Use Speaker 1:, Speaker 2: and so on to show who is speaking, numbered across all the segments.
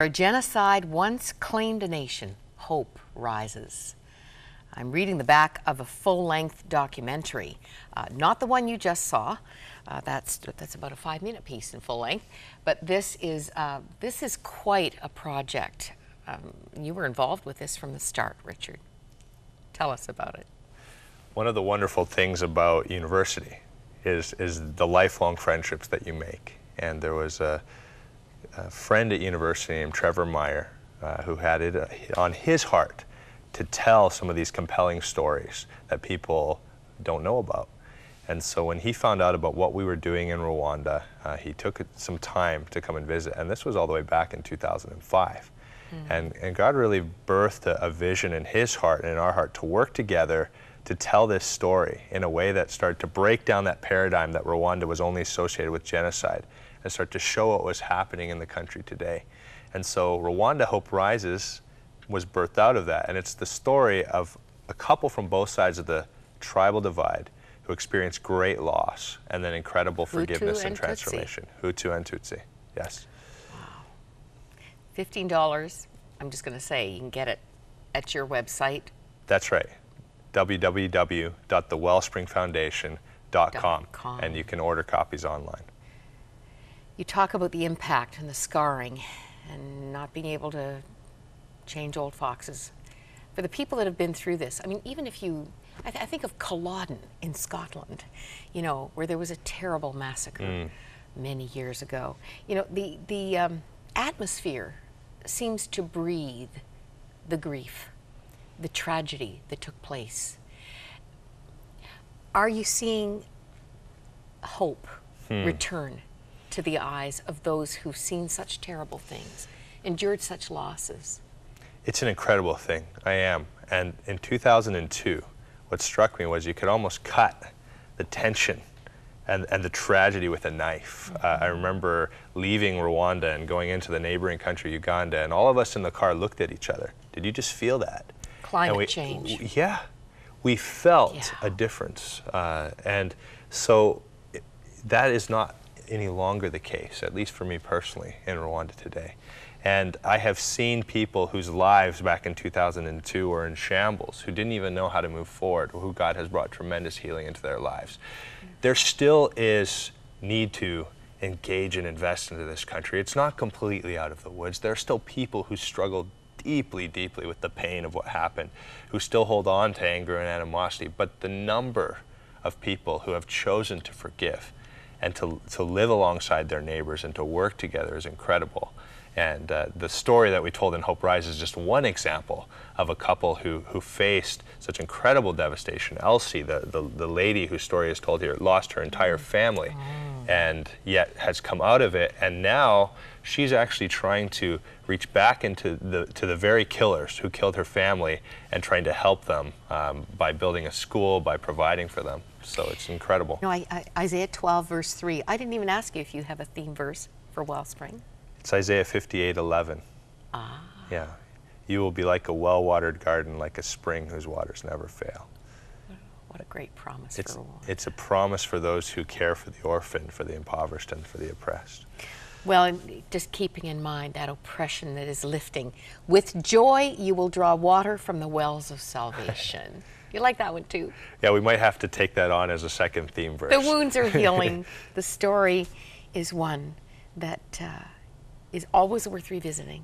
Speaker 1: A genocide once claimed a nation. Hope rises. I'm reading the back of a full-length documentary, not the one you just saw. That's about a 5-minute piece in full length, but this is quite a project. You were involved with this from the start, Richard. Tell us about it.
Speaker 2: One of the wonderful things about university is the lifelong friendships that you make. And there was a friend at university named Trevor Meyer who had it on his heart to tell some of these compelling stories that people don't know about. And so when he found out about what we were doing in Rwanda, he took some time to come and visit. And this was all the way back in 2005. And God really birthed a vision in his heart and in our heart to work together to tell this story in a way that started to break down that paradigm that Rwanda was only associated with genocide and start to show what was happening in the country today. And so Rwanda Hope Rises was birthed out of that. And it's the story of a couple from both sides of the tribal divide who experienced great loss and then incredible forgiveness and transformation. Hutu and Tutsi, yes.
Speaker 1: Wow. $15, I'm just going to say, you can get it at your website.
Speaker 2: That's right. www.thewellspringfoundation.com, and you can order copies online.
Speaker 1: You talk about the impact and the scarring and not being able to change old foxes. For the people that have been through this, I mean, even if you, I think of Culloden in Scotland, you know, where there was a terrible massacre many years ago. You know, the atmosphere seems to breathe the grief, the tragedy that took place. Are you seeing hope return to the eyes of those who've seen such terrible things, endured such losses?
Speaker 2: It's an incredible thing. I am. And in 2002, what struck me was you could almost cut the tension and the tragedy with a knife. I remember leaving Rwanda and going into the neighboring country, Uganda, and all of us in the car looked at each other. Did you just feel that?
Speaker 1: Climate change.
Speaker 2: Yeah. We felt a difference. And so that is not any longer the case, at least for me personally, in Rwanda today. And I have seen people whose lives back in 2002 were in shambles, who didn't even know how to move forward, or who God has brought tremendous healing into their lives. There still is need to engage and invest into this country. It's not completely out of the woods. There are still people who struggle deeply, deeply with the pain of what happened, who still hold on to anger and animosity. But the number of people who have chosen to forgive and to live alongside their neighbors and to work together is incredible. And the story that we told in Hope Rises is just one example of a couple who faced such incredible devastation. Elsie, the lady whose story is told here, lost her entire family and yet has come out of it. And now she's actually trying to reach back into the very killers who killed her family and trying to help them by building a school, by providing for them. So it's incredible.
Speaker 1: You know, Isaiah 12, verse 3. I didn't even ask you if you have a theme verse for Wellspring.
Speaker 2: It's Isaiah 58:11. Yeah. You will be like a well-watered garden, like a spring whose waters never fail.
Speaker 1: What a great promise for Rwanda.
Speaker 2: It's a promise for those who care for the orphan, for the impoverished, and for the oppressed.
Speaker 1: Well, and just keeping in mind that oppression that is lifting. With joy, you will draw water from the wells of salvation. You like that one too?
Speaker 2: Yeah, we might have to take that on as a second theme verse.
Speaker 1: The wounds are healing. The story is one that is always worth revisiting.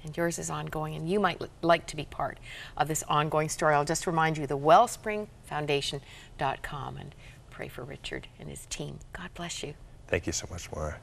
Speaker 1: And yours is ongoing, and you might like to be part of this ongoing story. I'll just remind you, the wellspringfoundation.com, and pray for Richard and his team. God bless you.
Speaker 2: Thank you so much, Moira.